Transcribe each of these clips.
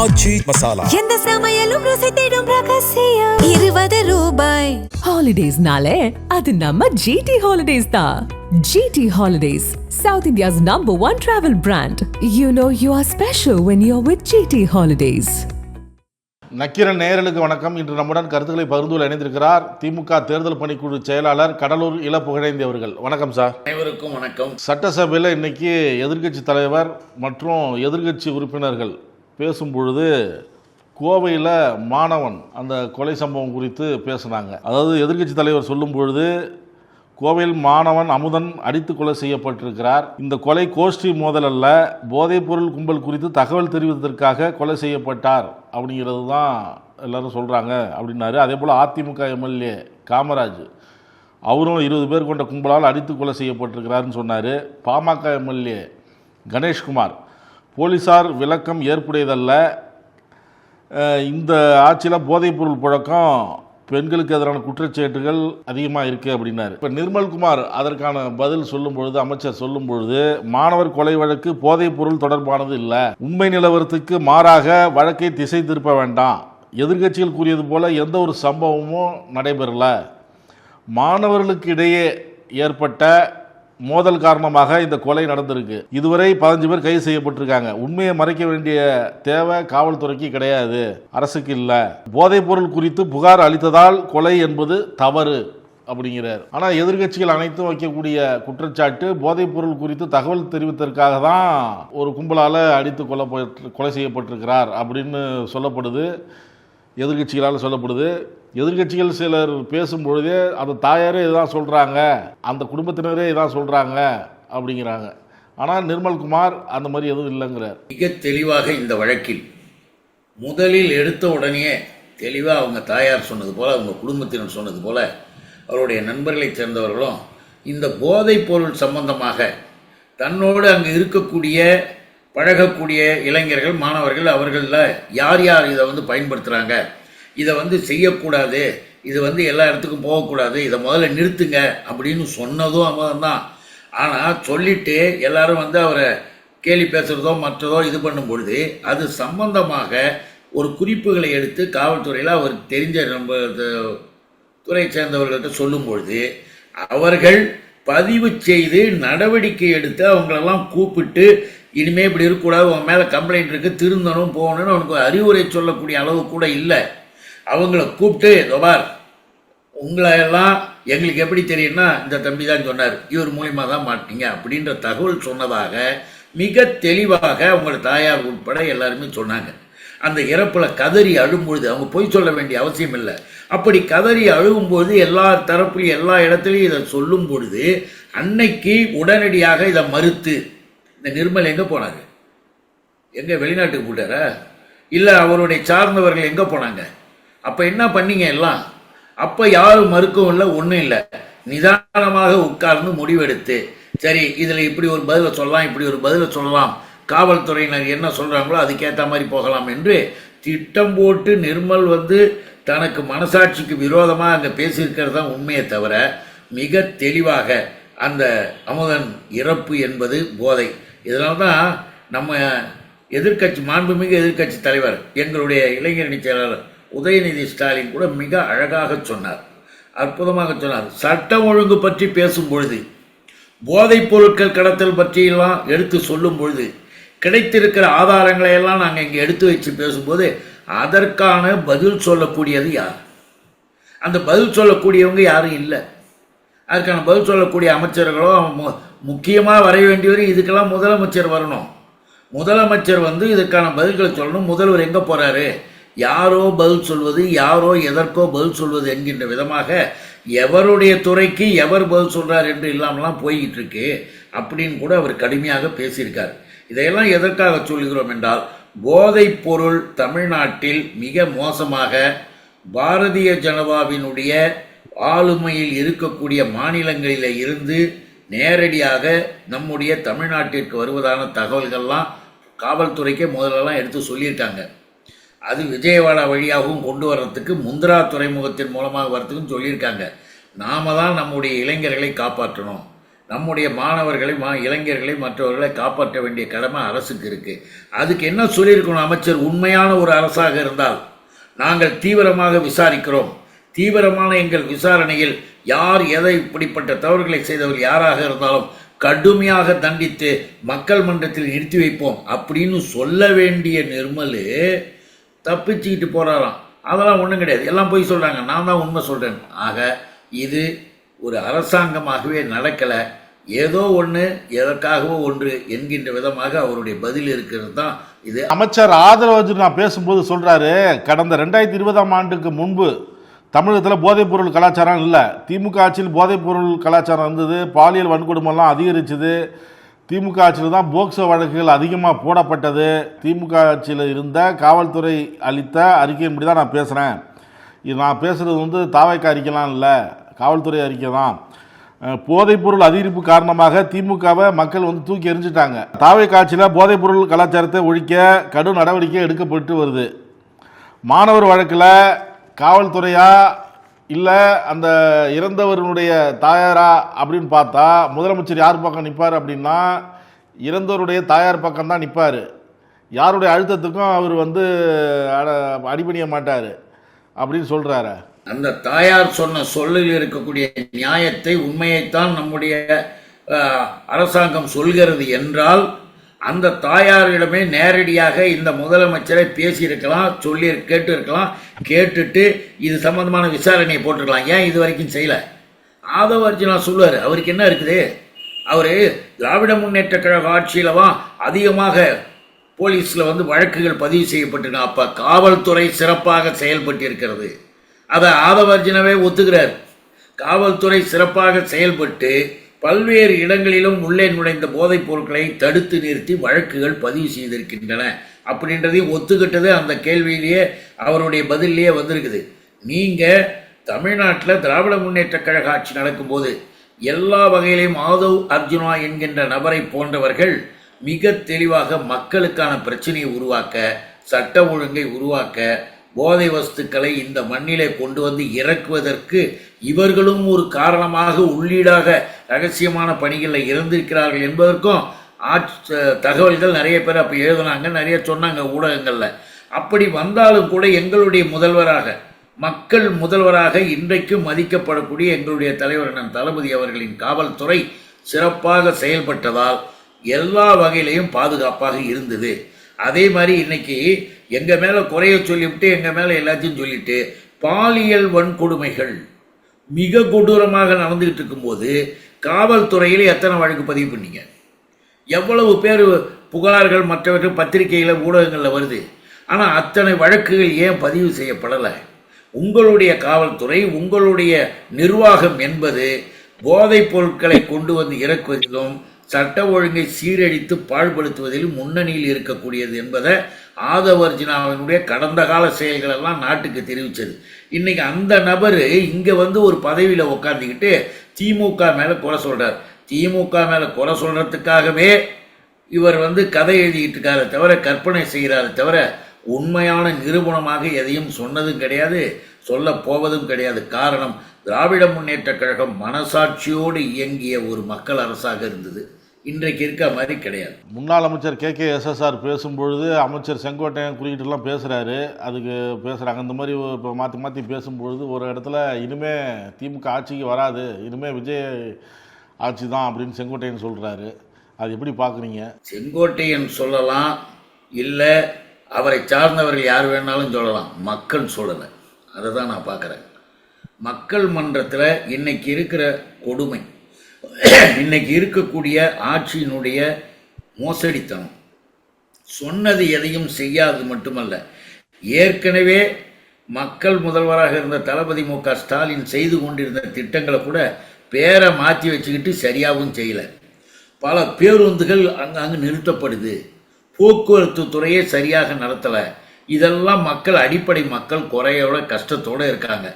ஆச்சி மசாலா. எந்த சமையலும் ருசி தேடும் ரகசியம் 20 ரூபாய். ஹாலிடேஸ்னாலே அது நம்ம GT ஹாலிடேஸ் தான். GT Holidays, South India's #1 travel brand. You know you are special when you're with GT Holidays. Nakkeeran நேயர்களுக்கு வணக்கம். இன்று நம்முடன் கருத்துக்களை பகிர்ந்து இணைந்திருக்கிறார் திமுக தேர்தல் பணிக்குழு செயலாளர் கடலூர் இல புகழேந்தி அவர்கள். வணக்கம் சார். அனைவருக்கும் வணக்கம். சட்டசபையில் இன்னைக்கு எதிர்க்கட்சி தலைவர் மற்றும் எதிர்க்கட்சி உறுப்பினர்கள் பேசும் பொழுது கோவையில் மாணவன் அந்த கொலை சம்பவம் குறித்து பேசினாங்க. அதாவது எதிர்க்கட்சி தலைவர் சொல்லும் பொழுது கோவையில் மாணவன் அமுதன் அடித்து கொலை செய்யப்பட்டிருக்கிறார். இந்த கொலை கோஷ்டி மோதல் அல்ல, போதைப்பொருள் கும்பல் குறித்து தகவல் தெரிவித்ததற்காக கொலை செய்யப்பட்டார் அப்படிங்கிறது தான் எல்லாரும் சொல்கிறாங்க அப்படின்னாரு. அதே போல் அதிமுக எம்எல்ஏ காமராஜ் அவரும் 20 பேர் கொண்ட கும்பலால் அடித்து கொலை செய்யப்பட்டிருக்கிறாருன்னு சொன்னார். பாமக எம்எல்ஏ கணேஷ்குமார் போலீஸார் விளக்கம் ஏற்புடையதல்ல, இந்த ஆட்சியில் போதைப்பொருள் புழக்கம் பெண்களுக்கு எதிரான குற்றச்சாட்டுகள் அதிகமாக இருக்குது அப்படின்னாரு. இப்போ நிர்மல்குமார் அதற்கான பதில் சொல்லும் பொழுது, அமைச்சர் சொல்லும் பொழுது, மாணவர் கொலை வழக்கு போதைப் பொருள் தொடர்பானது இல்லை, உண்மை நிலவரத்துக்கு மாறாக வழக்கை திசை திருப்ப வேண்டாம், எதிர்க்கட்சிகள் கூறியது போல எந்த ஒரு சம்பவமும் நடைபெறல, மாணவர்களுக்கு இடையே ஏற்பட்ட மோதல் காரணமாக இந்த கொலை நடந்திருக்கு, இதுவரை 15 பேர் கைது செய்யப்பட்டிருக்காங்க, உண்மையை மறைக்க வேண்டிய தேவை காவல்துறைக்கு கிடையாது, அரசுக்கு இல்லை, போதைப் பொருள் குறித்து புகார் அளித்ததால் கொலை என்பது தவறு அப்படிங்கிறார். ஆனால் எதிர்க்கட்சிகள் அனைத்தும் வைக்கக்கூடிய குற்றச்சாட்டு போதைப் பொருள் குறித்து தகவல் தெரிவித்ததற்காக தான் ஒரு கும்பலால் அடித்து கொலை செய்யப்பட்டிருக்கிறார் அப்படின்னு சொல்லப்படுது, எதிர்க்கட்சிகளால் சொல்லப்படுது. எதிர்க்கட்சிகள் சிலர் பேசும்பொழுதே அந்த தாயாரே இதான் சொல்கிறாங்க, அந்த குடும்பத்தினரே இதான் சொல்கிறாங்க அப்படிங்கிறாங்க. ஆனால் நிர்மல்குமார் அந்த மாதிரி எதுவும் இல்லைங்கிறார். மிக தெளிவாக இந்த வழக்கில் முதலில் எடுத்த உடனே தெளிவாக அவங்க தாயார் சொன்னது போல், அவங்க குடும்பத்தினர் சொன்னது போல், அவருடைய நண்பர்களை சேர்ந்தவர்களும் இந்த போதைப் பொருள் சம்பந்தமாக தன்னோடு அங்கே இருக்கக்கூடிய பழகக்கூடிய இளைஞர்கள் மாணவர்கள் அவர்களில் யார் யார் இதை பயன்படுத்துகிறாங்க, இதை செய்யக்கூடாது, இது எல்லா இடத்துக்கும் போகக்கூடாது, இதை முதல்ல நிறுத்துங்க அப்படின்னு சொன்னதும் அவன் தான். ஆனால் சொல்லிட்டு எல்லாரும் அவரை கேலி பேசுகிறதோ மற்றதோ இது பண்ணும் பொழுது அது சம்பந்தமாக ஒரு குறிப்புகளை எடுத்து காவல்துறையில் அவருக்கு தெரிஞ்ச நம்ம துறை சேர்ந்தவர்கள்ட்ட சொல்லும் பொழுது அவர்கள் பதிவு செய்து நடவடிக்கை எடுத்து அவங்களெல்லாம் கூப்பிட்டு இனிமேல் இப்படி இருக்கக்கூடாது, உன் மேலே கம்ப்ளைண்ட் இருக்குது, திருந்தணும் போகணும்னு அவனுக்கு அறிவுரை சொல்லக்கூடிய அளவு கூட இல்லை. அவங்கள கூப்பிட்டு தோபார் உங்களை எல்லாம் எங்களுக்கு எப்படி தெரியும்னா இந்த தம்பி தான் சொன்னார், இவர் மூலியமாக தான் மாட்டீங்க அப்படின்ற தகவல் சொன்னதாக மிக தெளிவாக அவங்களோட தாயார் உட்பட எல்லாருமே சொன்னாங்க. அந்த இறப்பில் கதறி அழும்பொழுது அவங்க பொய் சொல்ல வேண்டிய அவசியம் இல்லை. அப்படி கதறி அழுகும்போது எல்லா தரப்புலையும் எல்லா இடத்துலையும் இதை சொல்லும் பொழுது அன்னைக்கு உடனடியாக இதை மறுத்து இந்த நிர்மல் எங்கே போனாங்க, எங்கே வெளிநாட்டுக்கு போட்டாரா, இல்லை அவருடைய சார்ந்தவர்கள் எங்கே போனாங்க, அப்போ என்ன பண்ணீங்க எல்லாம், அப்போ யாரும் மறுக்கவும் இல்லை, ஒன்றும் இல்லை, நிதானமாக உட்கார்ந்து முடிவெடுத்து சரி இதில் இப்படி ஒரு பதிலை சொல்லலாம், இப்படி ஒரு பதிலை சொல்லலாம், காவல்துறையினர் என்ன சொல்கிறாங்களோ அதுக்கேற்ற மாதிரி போகலாம் என்று திட்டம் போட்டு நிர்மல் தனக்கு மனசாட்சிக்கு விரோதமாக அங்கே பேசியிருக்கிறது தான் உண்மையை தவிர மிக தெளிவாக அந்த அமுதன் இறப்பு என்பது போதை. இதனால்தான் நம்ம எதிர்க்கட்சி மாண்புமிகு எதிர்க்கட்சி தலைவர் எங்களுடைய இளைஞரணி செயலாளர் உதயநிதி ஸ்டாலின் கூட மிக அழகாக சொன்னார், அற்புதமாக சொன்னார். சட்டம் ஒழுங்கு பற்றி பேசும் பொழுது, போதைப் பொருட்கள் கடத்தல் பற்றியெல்லாம் எடுத்து சொல்லும் பொழுது, கிடைத்திருக்கிற ஆதாரங்களை எல்லாம் நாங்கள் இங்கே எடுத்து வச்சு பேசும்போது அதற்கான பதில் சொல்லக்கூடியது யார், அந்த பதில் சொல்லக்கூடியவங்க யாரும் இல்லை. அதுக்கான பதில் சொல்லக்கூடிய அமைச்சர்களோ முக்கியமாக வர வேண்டியவர் இதுக்கெல்லாம் முதலமைச்சர் வரணும். முதலமைச்சர் இதுக்கான பதில்களை சொல்லணும். முதல்வர் எங்கே போகிறாரு, யாரோ பதில் சொல்வது, யாரோ எதற்கோ பதில் சொல்வது என்கின்ற விதமாக எவருடைய துறைக்கு எவர் பதில் சொல்கிறார் என்று இல்லாமலாம் போய்கிட்டு இருக்கு அப்படின்னு கூட அவர் கடுமையாக பேசியிருக்கார். இதையெல்லாம் எதற்காக சொல்கிறோம் என்றால், போதைப் பொருள் தமிழ்நாட்டில் மிக மோசமாக பாரதிய ஜனதாவினுடைய ஆளுமையில் இருக்கக்கூடிய மாநிலங்களில் இருந்து நேரடியாக நம்முடைய தமிழ்நாட்டிற்கு வருவதான தகவல்கள்லாம் காவல்துறைக்கே முதலெல்லாம் எடுத்து சொல்லியிருக்காங்க. அது விஜயவாடா வழியாகவும் கொண்டு வர்றதுக்கு முந்திரா துறைமுகத்தின் மூலமாக வர்றதுக்கும் சொல்லியிருக்காங்க. நாம தான் நம்முடைய இளைஞர்களை காப்பாற்றணும், நம்முடைய மாணவர்களை இளைஞர்களை மற்றவர்களை காப்பாற்ற வேண்டிய கடமை அரசுக்கு இருக்குது. அதுக்கு என்ன சொல்லியிருக்கணும் அமைச்சர்? உண்மையான ஒரு அரசாக இருந்தால் நாங்கள் தீவிரமாக விசாரிக்கிறோம், தீவிரமான எங்கள் விசாரணையில் யார் எதை இப்படிப்பட்ட தவறுகளை செய்தவர் யாராக இருந்தாலும் கடுமையாக தண்டித்து மக்கள் மன்றத்தில் நிறுத்தி வைப்போம் அப்படின்னு சொல்ல வேண்டிய நிர்மலு தப்பிச்சுக்கிட்டு போகிறாராம். அதெல்லாம் ஒன்றும் கிடையாது, எல்லாம் போய் சொல்கிறாங்க, நான் தான் உண்மை சொல்கிறேன். ஆக இது ஒரு அரசாங்கமாகவே நடக்கலை, ஏதோ ஒன்று எதற்காகவோ ஒன்று என்கின்ற விதமாக அவருடைய பதில் இருக்கிறது தான் இது. அமைச்சர் ஆதரவு நான் பேசும்போது சொல்கிறாரு, கடந்த 2020ஆம் ஆண்டுக்கு முன்பு தமிழகத்தில் போதைப்பொருள் கலாச்சாரம் இல்லை. திமுக ஆட்சியில் போதைப்பொருள் கலாச்சாரம் இருந்தது, பாலியல் வன்கொடுமைலாம் அதிகரிச்சது. திமுக ஆட்சியில் தான் போக்சோ வழக்குகள் அதிகமாக போடப்பட்டது. திமுக ஆட்சியில் இருந்த காவல்துறை அளித்த அறிக்கையின்படி தான் நான் பேசுகிறேன். இது நான் பேசுகிறது வந்து தாவைக்க அறிக்கைலாம் இல்லை, காவல்துறை அறிக்கை தான். போதைப்பொருள் அதிகரிப்பு காரணமாக திமுகவை மக்கள் வந்து தூக்கி எறிஞ்சிட்டாங்க. தாவைக்க ஆட்சியில் போதைப்பொருள் கலாச்சாரத்தை ஒழிக்க கடும் நடவடிக்கை எடுக்கப்பட்டு வருது. மாணவர் வழக்கில் காவல்துறையா இல்லை அந்த இறந்தவர்களுடைய தாயாரா அப்படின்னு பார்த்தா முதலமைச்சர் யார் பக்கம் நிற்பார் அப்படின்னா இறந்தவருடைய தாயார் பக்கம் தான் நிற்பார். யாருடைய அழுத்தத்துக்கும் அவர் வந்து அடிபணிய மாட்டார் அப்படின்னு சொல்கிறாரு. அந்த தாயார் சொன்ன சொல்லில் இருக்கக்கூடிய நியாயத்தை, உண்மையைத்தான் நம்முடைய அரசாங்கம் சொல்கிறது என்றால் அந்த தாயாரிடமே நேரடியாக இந்த முதலமைச்சரை பேசியிருக்கலாம், சொல்லி கேட்டு இருக்கலாம். கேட்டுட்டு இது சம்பந்தமான விசாரணையை போட்டிருக்கலாம். ஏன் இது வரைக்கும் செய்யலை? ஆதவ அர்ஜுனா சொல்லுவார், அவருக்கு என்ன இருக்குது? அவர் திராவிட முன்னேற்ற கழக ஆட்சியிலவா அதிகமாக போலீஸில் வந்து வழக்குகள் பதிவு செய்யப்பட்டிருக்காங்க. அப்போ காவல்துறை சிறப்பாக செயல்பட்டு இருக்கிறது. அதை ஆதவ அர்ஜுனாவே ஒத்துக்கிறார். காவல்துறை சிறப்பாக செயல்பட்டு பல்வேறு இடங்களிலும் உள்ளே நுழைந்த போதைப் பொருட்களை தடுத்து நிறுத்தி வழக்குகள் பதிவு செய்திருக்கின்றன அப்படின்றதையும் ஒத்துக்கிட்டது அந்த கேள்வியிலேயே அவருடைய பதிலேயே வந்திருக்குது. நீங்கள் தமிழ்நாட்டில் திராவிட முன்னேற்ற கழக ஆட்சி நடக்கும்போது எல்லா வகையிலையும் ஆதவ் அர்ஜுனா என்கின்ற நபரை போன்றவர்கள் மிக தெளிவாக மக்களுக்கான பிரச்சனையை உருவாக்க, சட்ட ஒழுங்கை உருவாக்க, போதை வஸ்துக்களை இந்த மண்ணிலே கொண்டு வந்து இறக்குவதற்கு இவர்களும் ஒரு காரணமாக உள்ளீடாக ரகசியமான பணிகளில் இருந்திருக்கிறார்கள் என்பதற்கும் தகவல்கள் நிறைய பேர் அப்போ எழுதுனாங்க, நிறைய சொன்னாங்க ஊடகங்களில். அப்படி வந்தாலும் கூட எங்களுடைய முதல்வராக, மக்கள் முதல்வராக இன்றைக்கு மதிக்கப்படக்கூடிய எங்களுடைய தலைவர் அண்ணன் தளபதி அவர்களின் காவல்துறை சிறப்பாக செயல்பட்டதால் எல்லா வகையிலையும் பாதுகாப்பாக இருந்தது. அதே மாதிரி இன்னைக்கு எங்கள் மேலே குறைய சொல்லிவிட்டு எங்கள் மேலே எல்லாத்தையும் சொல்லிட்டு பாலியல் வன்கொடுமைகள் மிக கொடூரமாக நடந்துகிட்டு இருக்கும்போது காவல்துறையில் எத்தனை வழக்கு பதிவு பண்ணீங்க? எவ்வளவு பேர் புகார்கள் மற்றவர்கள் பத்திரிகையில் ஊடகங்களில் வருது. ஆனால் அத்தனை வழக்குகள் ஏன் பதிவு செய்யப்படலை? உங்களுடைய காவல்துறை, உங்களுடைய நிர்வாகம் என்பது போதைப் பொருட்களை கொண்டு வந்து இறக்குவதிலும் சட்ட ஒழுங்கை சீரழித்து பாழ்படுத்துவதிலும் முன்னணியில் இருக்கக்கூடியது என்பதை ஆதவ அர்ஜுனாவினுடைய கடந்த கால செயல்கள் எல்லாம் நாட்டுக்கு தெரிவித்தது. இன்னைக்கு அந்த நபர் இங்கே வந்து ஒரு பதவியில் உட்காந்துக்கிட்டு திமுக மேலே குறை சொல்கிறார். திமுக மேலே குறை சொல்கிறதுக்காகவே இவர் வந்து கதை எழுதிக்கிட்டு இருக்காரு தவிர, கற்பனை செய்கிறாரு தவிர, உண்மையான நிரூபணமாக எதையும் சொன்னதும் கிடையாது, சொல்ல போவதும் கிடையாது. காரணம், திராவிட முன்னேற்ற கழகம் மனசாட்சியோடு இயங்கிய ஒரு மக்கள் அரசாக இருந்தது. இன்றைக்கு இருக்க மாதிரி கிடையாது. முன்னாள் அமைச்சர் KKSSR பேசும்பொழுது அமைச்சர் செங்கோட்டையன் குறிக்கிட்டுலாம் பேசுகிறாரு, அதுக்கு பேசுகிறாங்க. அந்த மாதிரி இப்போ மாற்றி மாற்றி பேசும்பொழுது ஒரு இடத்துல இனிமே திமுக ஆட்சிக்கு வராது, இனிமே விஜய் ஆட்சி தான் அப்படின்னு செங்கோட்டையன் சொல்கிறாரு. அது எப்படி பார்க்குறீங்க? செங்கோட்டையன் சொல்லலாம், இல்லை அவரை சார்ந்தவர்கள் யார் வேணாலும் சொல்லலாம், மக்கள் சொல்லலை. அதை தான் நான் பார்க்குறேன். மக்கள் மன்றத்தில் இன்னைக்கு இருக்கிற கொடுமை, இன்னைக்கு இருக்கக்கூடிய ஆட்சியினுடைய மோசடித்தனம், சொன்னது எதையும் செய்யாது மட்டுமல்ல, ஏற்கனவே மக்கள் முதல்வராக இருந்த தளபதி MK ஸ்டாலின் செய்து கொண்டிருந்த திட்டங்களை கூட பேரை மாற்றி வச்சுக்கிட்டு சரியாகவும் செய்யலை. பல பேருந்துகள் அங்கங்கே நிறுத்தப்படுது, போக்குவரத்து துறையே சரியாக நடத்தலை. இதெல்லாம் மக்கள், அடிப்படை மக்கள் குறையோட கஷ்டத்தோடு இருக்காங்க.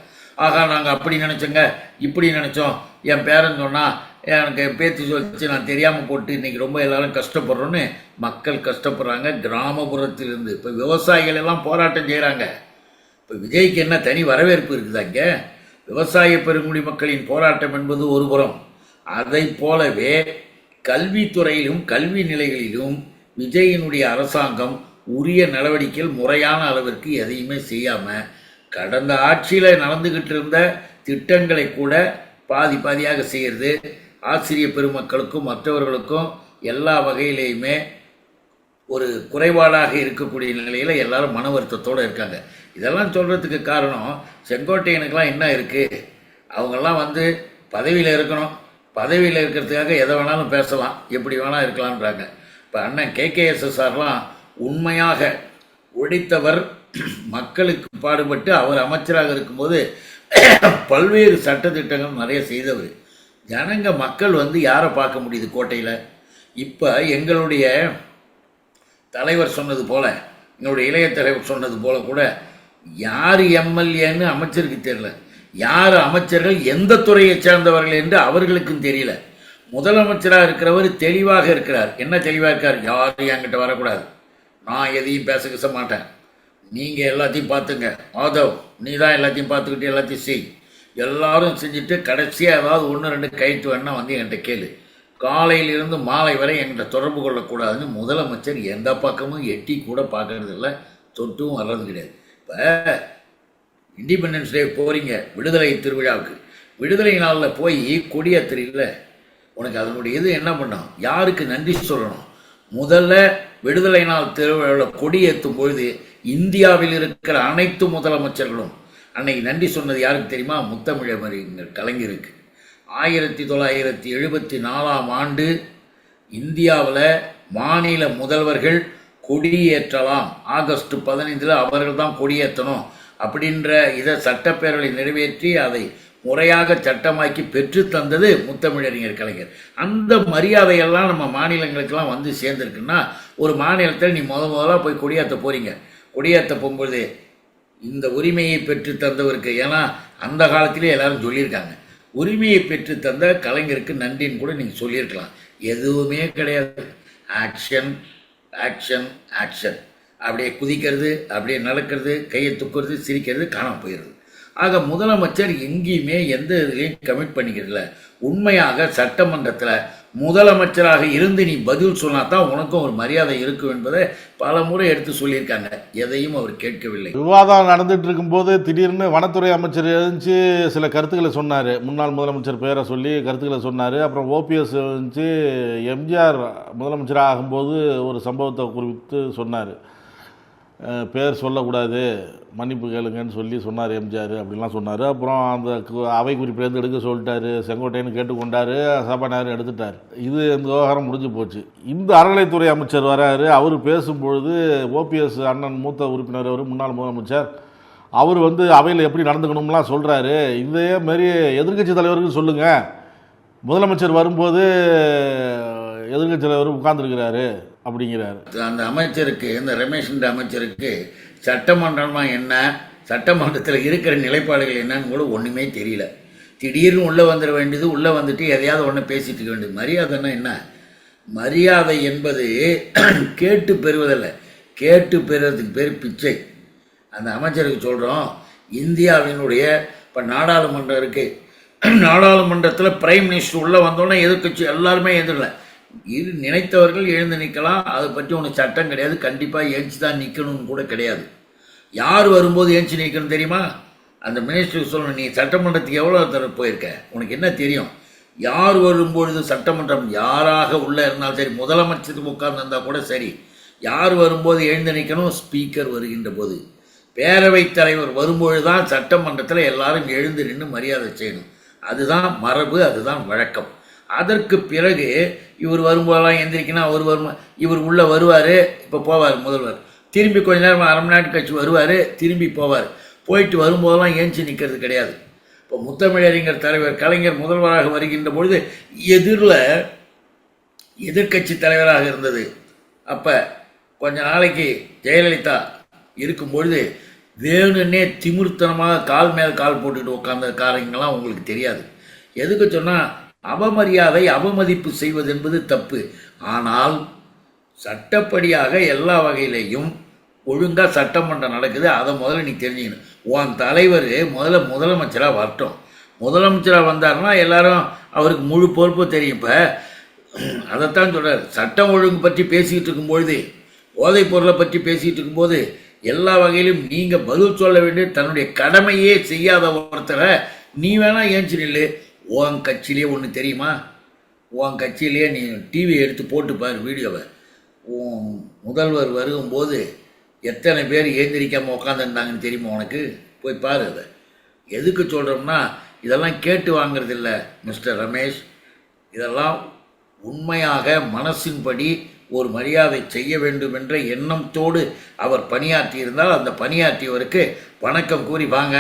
ஆகா நாங்கள் அப்படி நினச்சோங்க, இப்படி நினச்சோம், என் பேரன் சொன்னால் எனக்கு பேத்தி சொல்லிச்சு, நான் தெரியாமல் போட்டு இன்றைக்கி ரொம்ப எல்லாரும் கஷ்டப்படுறோன்னு மக்கள் கஷ்டப்படுறாங்க. கிராமப்புறத்திலிருந்து இப்போ விவசாயிகள் எல்லாம் போராட்டம் செய்கிறாங்க. இப்போ விஜய்க்கு என்ன தனி வரவேற்பு இருக்குதா? இங்கே விவசாய பெருங்குடி மக்களின் போராட்டம் என்பது ஒரு புறம், அதை போலவே கல்வித்துறையிலும் கல்வி நிலைகளிலும் விஜயினுடைய அரசாங்கம் உரிய நடவடிக்கைகள் முறையான அளவிற்கு எதையுமே செய்யாமல் கடந்த ஆட்சியில் நடந்துக்கிட்டு இருந்த திட்டங்களை கூட பாதி பாதியாக செய்கிறது. ஆசிரியர் பெருமக்களுக்கும் மற்றவர்களுக்கும் எல்லா வகையிலையுமே ஒரு குறைபாடாக இருக்கக்கூடிய நிலையில் எல்லாரும் மன வருத்தத்தோடு இருக்காங்க. இதெல்லாம் சொல்கிறதுக்கு காரணம் செங்கோட்டையனுக்கெல்லாம் என்ன இருக்குது, அவங்கெல்லாம் பதவியில் இருக்கணும், பதவியில் இருக்கிறதுக்காக எதை வேணாலும் பேசலாம், எப்படி வேணால் இருக்கலான்றாங்க. இப்போ அண்ணன் KKSSRலாம் உண்மையாக உழைத்தவர், மக்களுக்கு பாடுபட்டு அவர் அமைச்சராக இருக்கும்போது பல்வேறு சட்டத்திட்டங்கள் நிறைய செய்தவர். ஜனங்க மக்கள் யாரை பார்க்க முடியுது கோட்டையில்? இப்போ எங்களுடைய தலைவர் சொன்னது போல், எங்களுடைய இளைய தலைவர் சொன்னது போல் கூட யார் எம்எல்ஏன்னு அமைச்சருக்கு தெரியல, யார் அமைச்சர்கள் எந்த துறையை சேர்ந்தவர்கள் என்று அவர்களுக்கும் தெரியல. முதலமைச்சராக இருக்கிறவர் தெளிவாக இருக்கிறார். என்ன தெளிவாக இருக்கார்? யாரும் என்கிட்ட வரக்கூடாது, நான் எதையும் பேச மாட்டேன், நீங்கள் எல்லாத்தையும் பார்த்துங்க, மாதவ் நீ தான் எல்லாத்தையும் பார்த்துக்கிட்டு எல்லாத்தையும் செய், எல்லாரும் செஞ்சுட்டு கடைசியாக ஏதாவது 1-2 கைட்டு வேணா என்கிட்ட கேளு, காலையிலிருந்து மாலை வரை என்கிட்ட தொடர்பு கொள்ளக்கூடாதுன்னு முதலமைச்சர் எந்த பக்கமும் எட்டி கூட பார்க்கறது இல்லை, தொட்டும் வர்றது கிடையாது. இப்போ இண்டிபெண்டன்ஸ் டே போகிறீங்க, விடுதலை திருவிழாவுக்கு, விடுதலை நாளில் போய் கொடியேற்றுறீங்கள, உனக்கு அதனுடைய இது என்ன பண்ணணும், யாருக்கு நன்றி சொல்லணும்? முதல்ல விடுதலை நாள் திருவிழாவில் கொடியேற்றும் பொழுது இந்தியாவில் இருக்கிற அனைத்து முதலமைச்சர்களும் அன்னைக்கு நன்றி சொன்னது யாருக்கு தெரியுமா? முத்தமிழறிஞர் கலைஞருக்கு. 1974 இந்தியாவில் மாநில முதல்வர்கள் கொடியேற்றலாம், ஆகஸ்ட் 15 அவர்கள் தான் கொடியேற்றணும் அப்படின்ற இதை சட்டப்பேரவை நிறைவேற்றி அதை முறையாக சட்டமாக்கி பெற்று தந்தது முத்தமிழறிஞர் கலைஞர். அந்த மரியாதையெல்லாம் நம்ம மாநிலங்களுக்கெல்லாம் சேர்ந்துருக்குன்னா, ஒரு மாநிலத்தில் நீ முதலாக போய் கொடியேற்ற போகிறீங்க, கொடியேற்ற போகும்போது இந்த உரிமையை பெற்று தந்தவருக்கு, ஏன்னா அந்த காலத்திலே எல்லாரும் சொல்லியிருக்காங்க, உரிமையை பெற்று தந்த கலைஞருக்கு நன்றின்னு கூட நீங்கள் சொல்லியிருக்கலாம். எதுவுமே கிடையாது. ஆக்ஷன் ஆக்ஷன் ஆக்ஷன், அப்படியே குதிக்கிறது, அப்படியே நடக்கிறது, கையை துக்கிறது, சிரிக்கிறது, காணாமல் போயிடுது. ஆக முதலமைச்சர் எங்கேயுமே எந்த இதுலேயும் கமிட் பண்ணிக்கிறதில்ல. உண்மையாக சட்டமன்றத்தில் முதலமைச்சராக இருந்து நீ பதில் சொன்னா தான் உனக்கும் ஒரு மரியாதை இருக்கும் என்பதை பல முறை எடுத்து சொல்லியிருக்காங்க. எதையும் அவர் கேட்கவில்லை. விவாதம் நடந்துட்டு இருக்கும்போது திடீர்னு வனத்துறை அமைச்சர் எழுந்துச்சு சில கருத்துக்களை சொன்னார். முன்னாள் முதலமைச்சர் பெயரை சொல்லி கருத்துக்களை சொன்னார். அப்புறம் OPS எழுந்துச்சு எம்ஜிஆர் முதலமைச்சராக ஆகும்போது ஒரு சம்பவத்தை குறித்து சொன்னார். பேர் சொல்லக்கூடாது, மன்னிப்பு கேளுங்கன்னு சொல்லி சொன்னார் எம்ஜிஆர், அப்படின்லாம் சொன்னார். அப்புறம் அந்த அவை குறிப்பிலேருந்து எடுக்க சொல்லிட்டாரு, செங்கோட்டையன்னு கேட்டுக்கொண்டார், சபாநாயகர் எடுத்துட்டார். இது இந்த விவகாரம் முடிஞ்சு போச்சு. இந்த அறநிலைத்துறை அமைச்சர் வராரு. அவர் பேசும்பொழுது OPS அண்ணன் மூத்த உறுப்பினர், அவர் முன்னாள் முதலமைச்சர், அவர் அவையில் எப்படி நடந்துக்கணும்லாம் சொல்கிறாரு. இதே மாரி எதிர்க்கட்சி தலைவருக்கு சொல்லுங்கள், முதலமைச்சர் வரும்போது எதிர்க்கட்சி தலைவர் உட்கார்ந்துருக்கிறாரு அப்படிங்கிறார். அந்த அமைச்சருக்கு, இந்த ரமேஷ் அமைச்சருக்கு சட்டமன்றமா என்ன, சட்டமன்றத்தில் இருக்கிற நிலைப்பாடுகள் என்னன்னு கூட ஒன்றுமே தெரியல. திடீர்னு உள்ளே வந்துட வேண்டியது, உள்ளே வந்துட்டு எதையாவது ஒன்று பேசிட்டு இருக்க வேண்டியது. மரியாதைன்னா என்ன? மரியாதை என்பது கேட்டு பெறுவதில்லை, கேட்டு பெறுவதுக்கு பேர் பிச்சை. அந்த அமைச்சருக்கு சொல்கிறோம், இந்தியாவினுடைய இப்போ நாடாளுமன்றம் இருக்குது, நாடாளுமன்றத்தில் பிரைம் மினிஸ்டர் உள்ளே வந்தோன்னே எதிர்க்கட்சி எல்லாருமே எதிரல, இது நினைத்தவர்கள் எழுந்து நிற்கலாம், அதை பற்றி ஒன்று சட்டம் கிடையாது, கண்டிப்பாக ஏஞ்சி தான் நிற்கணும்னு கூட கிடையாது. யார் வரும்போது ஏஞ்சி நிற்கணும் தெரியுமா? அந்த மினிஸ்டருக்கு சொல்லணும், நீ சட்டமன்றத்துக்கு எவ்வளோ தர போயிருக்க, உனக்கு என்ன தெரியும்? யார் வரும்பொழுது சட்டமன்றம் யாராக உள்ளே இருந்தாலும் சரி, முதலமைச்சருக்கு உட்கார்ந்துருந்தால் கூட சரி, யார் வரும்போது எழுந்து நிற்கணும்? ஸ்பீக்கர் வருகின்ற போது, பேரவைத் தலைவர் வரும்பொழுது தான் சட்டமன்றத்தில் எல்லாரும் எழுந்து நின்று மரியாதை செய்யணும். அதுதான் மரபு, அதுதான் வழக்கம். அதற்கு பிறகு இவர் வரும்போதெல்லாம் எந்திரிக்கணும், அவர் வரும், இவர் உள்ளே வருவார், இப்போ போவார் முதல்வர், திரும்பி கொஞ்ச நேரம் அரை மணி நேரம் கழிச்சு வருவார், திரும்பி போவார். போயிட்டு வரும்போதெல்லாம் ஏஞ்சி நிற்கிறது கிடையாது. இப்போ முத்தமிழறிஞர் தலைவர் கலைஞர் முதல்வராக வருகின்ற பொழுது எதிரில் எதிர்க்கட்சி தலைவராக இருந்தது. அப்போ கொஞ்ச நாளைக்கு ஜெயலலிதா இருக்கும் பொழுது வேணுன்னே திமிர்த்தனமாக கால் மேல் கால் போட்டுக்கிட்டு உட்கார்ந்த காரியங்கள்லாம் உங்களுக்கு தெரியாது. எதுக்கு சொன்னால், அவமரியாதை அவமதிப்பு செய்வது என்பது தப்பு. ஆனால் சட்டப்படியாக எல்லா வகையிலையும் ஒழுங்காக சட்டமன்றம் நடக்குது, அதை முதல்ல நீ தெரிஞ்சுக்கணும். உன் தலைவர் முதல்ல முதலமைச்சராக வரட்டும். முதலமைச்சராக வந்தாருன்னா எல்லாரும் அவருக்கு முழு பொறுப்பு தெரியும். இப்போ அதைத்தான் சொல்கிறார், சட்டம் ஒழுங்கு பற்றி பேசிக்கிட்டு இருக்கும்பொழுது, போதைப் பொருளை பற்றி பேசிகிட்டு இருக்கும்போது எல்லா வகையிலும் நீங்கள் பதில் சொல்ல வேண்டிய தன்னுடைய கடமையே செய்யாத ஒருத்தரை நீ வேணா ஏஞ்சி நில்லு. உன் கட்சியிலே ஒன்று தெரியுமா, உன் கட்சியிலேயே நீ டிவி எடுத்து போட்டு பாரு வீடியோவை. உன் முதல்வர் வரும்போது எத்தனை பேர் ஏந்திரிக்காமல் உட்காந்துருந்தாங்கன்னு தெரியுமா உனக்கு? போய் பாரு. அதை எதுக்கு சொல்கிறோம்னா, இதெல்லாம் கேட்டு வாங்கிறது இல்லை மிஸ்டர் ரமேஷ். இதெல்லாம் உண்மையாக மனசின்படி ஒரு மரியாதை செய்ய வேண்டும் என்ற எண்ணத்தோடு அவர் பணியாற்றி இருந்தால் அந்த பணியாற்றியவருக்கு வணக்கம் கூறி வாங்க,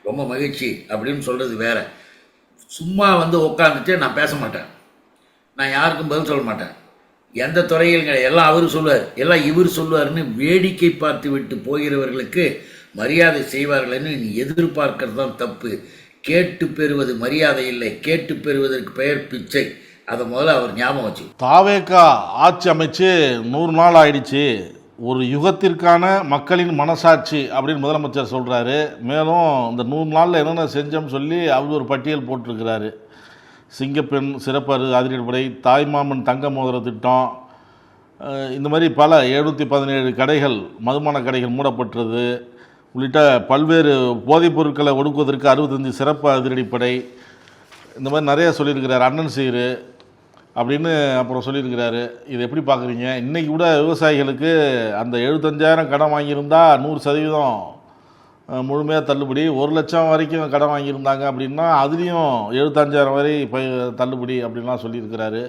ரொம்ப மகிழ்ச்சி அப்படின்னு சொல்கிறது வேற. சும்மா வந்து உட்காந்துட்டு நான் பேச மாட்டேன், நான் யாருக்கும் பதில் சொல்ல மாட்டேன், எந்த துறையில் எல்லாம் அவர் சொல்லுவார், எல்லாம் இவர் சொல்லுவார்னு வேடிக்கை பார்த்து விட்டு போகிறவர்களுக்கு மரியாதை செய்வார்கள்னு நீ எதிர்பார்க்கறது தான் தப்பு. கேட்டு பெறுவது மரியாதை இல்லை, கேட்டு பெறுவதற்கு பெயர் பிச்சை. அதை முதல்ல அவர் ஞாபகம் வச்சு. தாவேகா ஆட்சி அமைச்சு 100 நாள் ஆயிடுச்சு, ஒரு யுகத்திற்கான மக்களின் மனசாட்சி அப்படின்னு முதலமைச்சர் சொல்கிறாரு. மேலும் இந்த 100 நாளில் என்னென்ன செஞ்சோம்னு சொல்லி அவர் ஒரு பட்டியல் போட்டிருக்கிறாரு. சிங்கப்பெண் சிறப்பு அதிரடிப்படை, தாய்மாமன் தங்க மோதிர திட்டம், இந்த மாதிரி பல 717 கடைகள் மதுபான கடைகள் மூடப்பட்டது உள்ளிட்ட பல்வேறு போதைப் பொருட்களை ஒடுக்குவதற்கு 65 சிறப்பு அதிரடிப்படை, இந்த மாதிரி நிறைய சொல்லியிருக்கிறார். அண்ணன் சீரு அப்படின்னு அப்புறம் சொல்லியிருக்கிறாரு. இதை எப்படி பார்க்குறீங்க? இன்றைக்கி கூட விவசாயிகளுக்கு அந்த 75,000 கடன் வாங்கியிருந்தா 100% முழுமையாக தள்ளுபடி, 1 லட்சம் வரைக்கும் கடன் வாங்கியிருந்தாங்க அப்படின்னா அதுலேயும் 75,000 வரை தள்ளுபடி அப்படின்லாம் சொல்லியிருக்கிறாரு.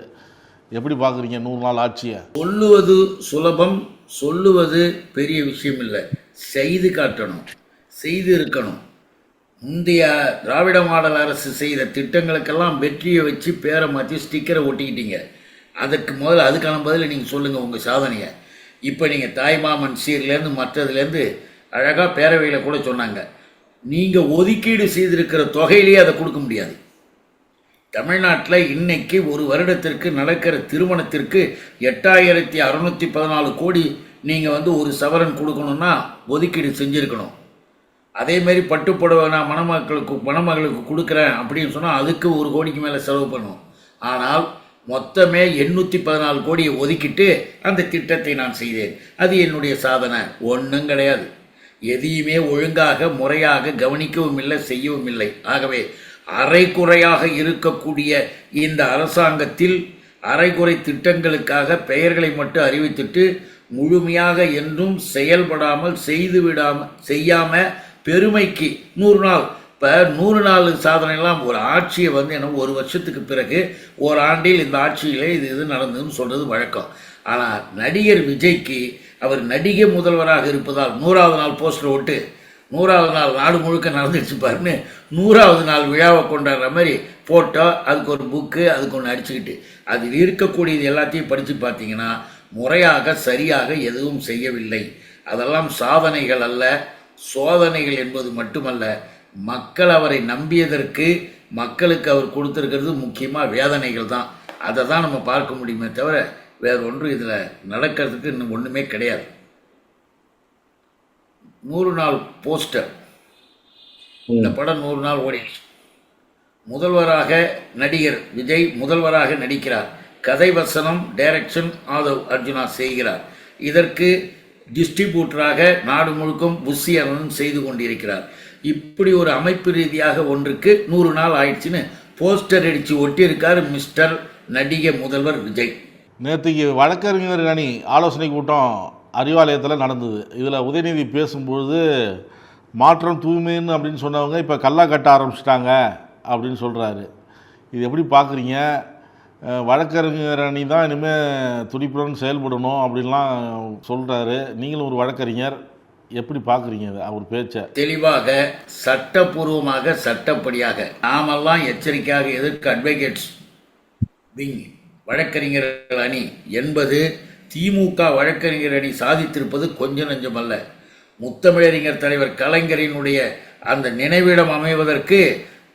எப்படி பார்க்குறீங்க 100 நாள் ஆட்சியை? சொல்லுவது சுலபம், சொல்லுவது பெரிய விஷயம் இல்லை, செய்து காட்டணும், செய்து இருக்கணும். முந்தைய திராவிட மாடல் அரசு செய்த திட்டங்களுக்கெல்லாம் வெற்றியை வச்சு பேரை மாற்றி ஸ்டிக்கரை ஒட்டிக்கிட்டீங்க. அதுக்கான பதில் நீங்கள் சொல்லுங்கள் உங்கள் சாதனையை. இப்போ நீங்கள் தாய்மாமன் சீர்லேருந்து மற்றதுலேருந்து அழகாக பேரவையில் கூட சொன்னாங்க, நீங்கள் ஒதுக்கீடு செய்திருக்கிற தொகையிலேயே அதை கொடுக்க முடியாது. தமிழ்நாட்டில் இன்னைக்கு ஒரு வருடத்திற்கு நடக்கிற திருமணத்திற்கு 8,614 கோடி நீங்கள் வந்து ஒரு சவரன் கொடுக்கணுன்னா ஒதுக்கீடு செஞ்சுருக்கணும். அதேமாரி பட்டுப்புடவை நான் மணமகளுக்கு கொடுக்குறேன் அப்படின்னு சொன்னால் அதுக்கு 1 கோடிக்கு மேலே செலவு பண்ணுவோம். ஆனால் மொத்தமே 814 கோடியை ஒதுக்கிட்டு அந்த திட்டத்தை நான் செய்தேன். அது என்னுடைய சாதனை ஒன்றும் கிடையாது. எதையுமே ஒழுங்காக முறையாக கவனிக்கவும் இல்லை, செய்யவும் இல்லை. ஆகவே அரைக்குறையாக இருக்கக்கூடிய இந்த அரசாங்கத்தில் அரைக்குறை திட்டங்களுக்காக பெயர்களை மட்டும் அறிவித்துட்டு முழுமையாக என்றும் செயல்படாமல் செய்யாமல் பெருமைக்கு 100 நாள். இப்போ 100 நாள் சாதனைலாம் ஒரு ஆட்சியை வந்து என்ன 1 வருஷத்துக்கு பிறகு ஒரு ஆண்டில் இந்த ஆட்சியிலே இது நடந்ததுன்னு சொல்கிறது வழக்கம். ஆனால் நடிகர் விஜய்க்கு அவர் நடிகை முதல்வராக இருப்பதால் 100வது நாள் போஸ்டர் ஓட்டு 100வது நாள் நாடு முழுக்க நடந்துச்சு பாருன்னு 100வது நாள் விழாவை கொண்டாடுற மாதிரி ஃபோட்டோ, அதுக்கு ஒரு புக்கு, அதுக்கு ஒன்று அடிச்சுக்கிட்டு அதில் இருக்கக்கூடியது எல்லாத்தையும் படித்து பார்த்தீங்கன்னா முறையாக சரியாக எதுவும் செய்யவில்லை. அதெல்லாம் சாதனைகள் அல்ல, சோதனைகள் என்பது மட்டுமல்ல. மக்கள் அவரை நம்பியதற்கு மக்களுக்கு அவர் கொடுத்துருக்கிறது முக்கியமாக வேதனைகள் தான். அதை தான் நம்ம பார்க்க முடியுமே தவிர வேறு ஒன்றும் இதில் நடக்கிறதுக்கு இன்னும் ஒன்றுமே கிடையாது. 100 நாள் போஸ்டர், இந்த படம் 100 நாள் ஓடிடுச்சு. முதல்வராக நடிகர் விஜய் முதல்வராக நடிக்கிறார். கதை வசனம் டைரக்ஷன் ஆதவ் அர்ஜுனா செய்கிறார். இதற்கு டிஸ்ட்ரிபியூட்டராக நாடு முழுக்கும் புஷி அண்ணன் செய்து கொண்டிருக்கிறார். இப்படி ஒரு அமைப்பு ரீதியாக ஒன்றுக்கு 100 நாள் ஆயிடுச்சுன்னு போஸ்டர் அடித்து ஒட்டியிருக்கார் மிஸ்டர் நடிகை முதல்வர் விஜய். நேற்றுக்கு வழக்கறிஞர் அணி ஆலோசனை கூட்டம் அறிவாலயத்தில் நடந்தது. இதில் உதயநிதி பேசும்பொழுது மாற்றம் தூய்மைன்னு அப்படின்னு சொன்னவங்க இப்போ கல்லா கட்ட ஆரம்பிச்சிட்டாங்க அப்படின்னு சொல்கிறாரு. இது எப்படி பார்க்குறீங்க? வழக்கறிஞர் அணி தான் இனிமேல் துடிப்புடன் செயல்படணும் அப்படின்லாம் சொல்கிறாரு. நீங்களும் ஒரு வழக்கறிஞர், எப்படி பார்க்குறீங்க அவர் பேச்சை? தெளிவாக சட்டப்பூர்வமாக சட்டப்படியாக நாமெல்லாம் எச்சரிக்கையாக எதற்கு அட்வொகேட்ஸ் விங் வழக்கறிஞர்கள் அணி என்பது திமுக வழக்கறிஞர் அணி சாதித்திருப்பது கொஞ்சம் நஞ்சமல்ல. முத்தமிழறிஞர் தலைவர் கலைஞரினுடைய அந்த நினைவிடம் அமைவதற்கு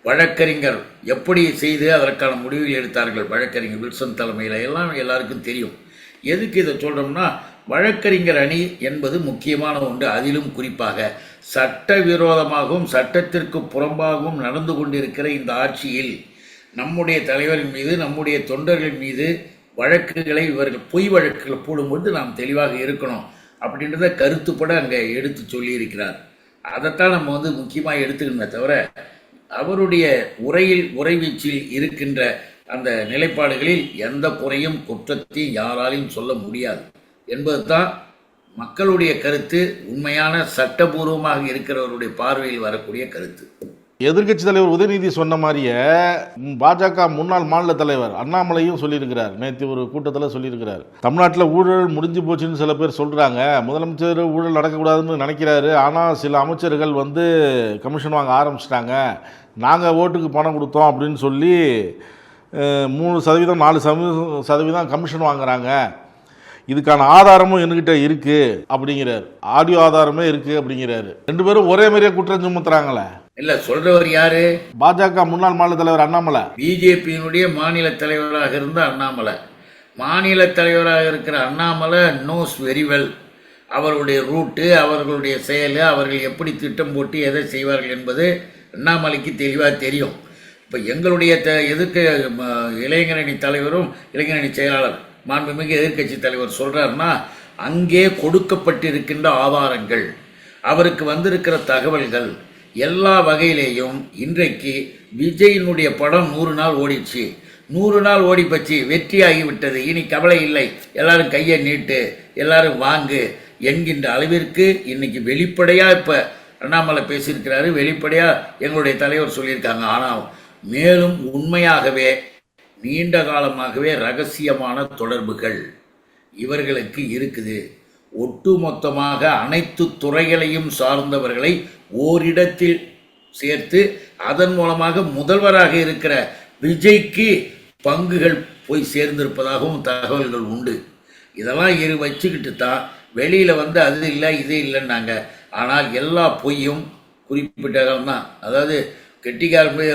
வழக்கறிஞர் எப்படி செய்து அதற்கான முடிவில் எடுத்தார்கள் வழக்கறிஞர் வில்சன் தலைமையில் எல்லாம் எல்லாருக்கும் தெரியும். எதுக்கு இதை சொல்கிறோம்னா, வழக்கறிஞர் அணி என்பது முக்கியமான ஒன்று. அதிலும் குறிப்பாக சட்டவிரோதமாகவும் சட்டத்திற்கு புறம்பாகவும் நடந்து கொண்டிருக்கிற இந்த ஆட்சியில் நம்முடைய தலைவரின் மீது, நம்முடைய தொண்டர்கள் மீது வழக்குகளை இவர்கள் பொய் வழக்குகளை போடும்போது நாம் தெளிவாக இருக்கணும் அப்படின்றத கருத்துப்பட அங்கே எடுத்து சொல்லியிருக்கிறார். அதைத்தான் நம்ம முக்கியமாக எடுத்துக்கணுமே தவிர அவருடைய உரைவீச்சில் இருக்கின்ற அந்த நிலைப்பாடுகளில் எந்த குறையும் குற்றத்தையும் யாராலையும் சொல்ல முடியாது என்பது தான் மக்களுடைய கருத்து. உண்மையான சட்டபூர்வமாக இருக்கிறவருடைய பார்வையில் வரக்கூடிய கருத்து. எதிர்க்கட்சி தலைவர் உதயநிதி சொன்ன மாதிரியே பாஜக முன்னாள் மாநில தலைவர் அண்ணாமலையும் சொல்லியிருக்கிறார். நேற்று ஒரு கூட்டத்தில் சொல்லியிருக்கிறார், தமிழ்நாட்டில் ஊழல் முடிஞ்சு போச்சுன்னு சில பேர் சொல்கிறாங்க. முதலமைச்சர் ஊழல் நடக்கக்கூடாதுன்னு நினைக்கிறாரு. ஆனால் சில அமைச்சர்கள் கமிஷன் வாங்க ஆரம்பிச்சிட்டாங்க. நாங்கள் ஓட்டுக்கு பணம் கொடுத்தோம் அப்படின்னு சொல்லி 3%, 4% கமிஷன் வாங்குறாங்க. இதுக்கான ஆதாரமும் என்கிட்ட இருக்குது அப்படிங்கிறார். ஆடியோ ஆதாரமே இருக்குது அப்படிங்கிறாரு. 2 பேரும் ஒரே மாதிரியே குற்றம் சுமத்துறாங்களே. இல்ல, சொல்றவர் யாரு? பாஜக முன்னாள் மாநில தலைவர் அண்ணாமலை. பிஜேபியினுடைய மாநில தலைவராக இருந்த அண்ணாமலை. மாநில தலைவராக இருக்கிற அண்ணாமலை நோஸ் வெரி வெல் அவருடைய ரூட்டு, அவர்களுடைய செயல், அவர்கள் எப்படி திட்டம் போட்டு எதை செய்வார்கள் என்பது அண்ணாமலைக்கு தெளிவாக தெரியும். இப்போ எங்களுடைய எதிர்க்க இளைஞரணி தலைவரும் இளைஞரணி செயலாளர் மாண்புமிகு எதிர்க்கட்சி தலைவர் சொல்றாருன்னா, அங்கே கொடுக்கப்பட்டிருக்கின்ற ஆதாரங்கள், அவருக்கு வந்திருக்கிற தகவல்கள் எல்லா வகையிலேயும் இன்றைக்கு விஜயினுடைய படம் 100 நாள் ஓடிச்சு. 100 நாள் ஓடி பச்சு வெற்றியாகிவிட்டது. இனி கவலை இல்லை, எல்லாரும் கையை நீட்டு, எல்லாரும் வாங்கு என்கின்ற அளவிற்கு இன்னைக்கு வெளிப்படையா இப்ப அண்ணாமலை பேசியிருக்கிறாரு. வெளிப்படையா எங்களுடைய தலைவர் சொல்லியிருக்காங்க. ஆனால் மேலும் உண்மையாகவே நீண்ட காலமாகவே ரகசியமான தொடர்புகள் இவர்களுக்கு இருக்குது. ஒட்டுமொத்தமாக அனைத்து துறைகளையும் சார்ந்தவர்களை ஓரிடத்தில் சேர்த்து அதன் மூலமாக முதல்வராக இருக்கிற விஜய்க்கு பங்குகள் போய் சேர்ந்திருப்பதாகவும் தகவல்கள் உண்டு. இதெல்லாம் வச்சுக்கிட்டு தான் வெளியில் அது இல்லை இது இல்லைன்னாங்க. ஆனால் எல்லா பொய்யும் குறிப்பிட்ட காலம் தான். அதாவது கெட்டிக்கார போய்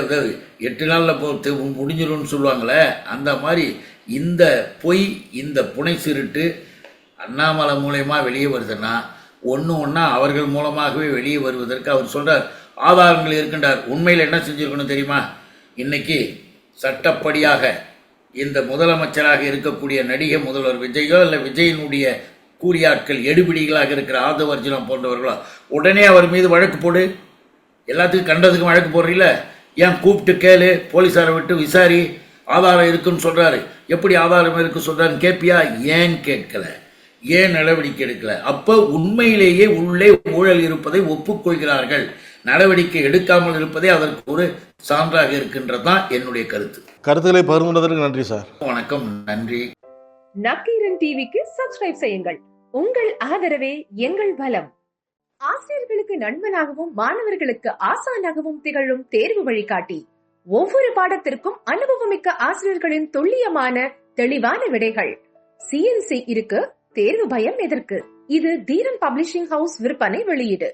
8 நாளில் போட்டு முடிஞ்சிடும்னு சொல்லுவாங்களே, அந்த மாதிரி இந்த பொய், இந்த புனை சிருட்டு அண்ணாமலை மூலயமா வெளியே வருதுன்னா ஒன்றா அவர்கள் மூலமாகவே வெளியே வருவதற்கு அவர் சொல்கிறார் ஆதாரங்கள் இருக்கின்றார். உண்மையில் என்ன செஞ்சுருக்கணும் தெரியுமா? இன்னைக்கு சட்டப்படியாக இந்த முதலமைச்சராக இருக்கக்கூடிய நடிகை முதல்வர் விஜயோ இல்லை விஜயினுடைய கூலியாட்கள் எடுபிடிகளாக இருக்கிற ஆதவர்ஜனம் போன்றவர்களோ உடனே அவர் மீது வழக்கு போடு. எல்லாத்துக்கும் கண்டதுக்கும் வழக்கு போடுறீங்கள, ஏன் கூப்பிட்டு கேளு, போலீஸாரை விட்டு விசாரி, ஆதாரம் இருக்குன்னு சொல்கிறாரு. எப்படி ஆதாரம் இருக்கு சொல்கிறாருன்னு கேட்பியா? ஏன் கேட்கல, ஏன் நடவடிக்கை எடுக்கல? அப்போ உண்மையிலேயே உள்ளே ஊழல் இருப்பதை ஒப்புக்கொள்கிறார்கள். நடவடிக்கை எடுக்காமல் இருப்பதே அதற்கு ஒரு சான்றாக இருக்கின்றதுதான் என்னுடைய கருத்து. கருத்துக்களை பகிர்ந்ததற்கு நன்றி சார். வணக்கம், நன்றி. நக்கீரன் டிவிக்கு சப்ஸ்கிரைப் செய்யுங்கள். உங்கள் ஆதரவே எங்கள் பலம். ஆசிரியர்களுக்கு நண்பனாகவும் மாணவர்களுக்கு ஆசானாகவும் திகழும் தேர்வு வழிகாட்டி. ஒவ்வொரு பாடத்திற்கும் அனுபவமிக்க ஆசிரியர்களின் துல்லியமான தெளிவான விடைகள். CNC இருக்கு, தேர்வு பயம் எதற்கு? இது தீரன் பப்ளிஷிங் ஹவுஸ் விற்பனை வெளியீடு.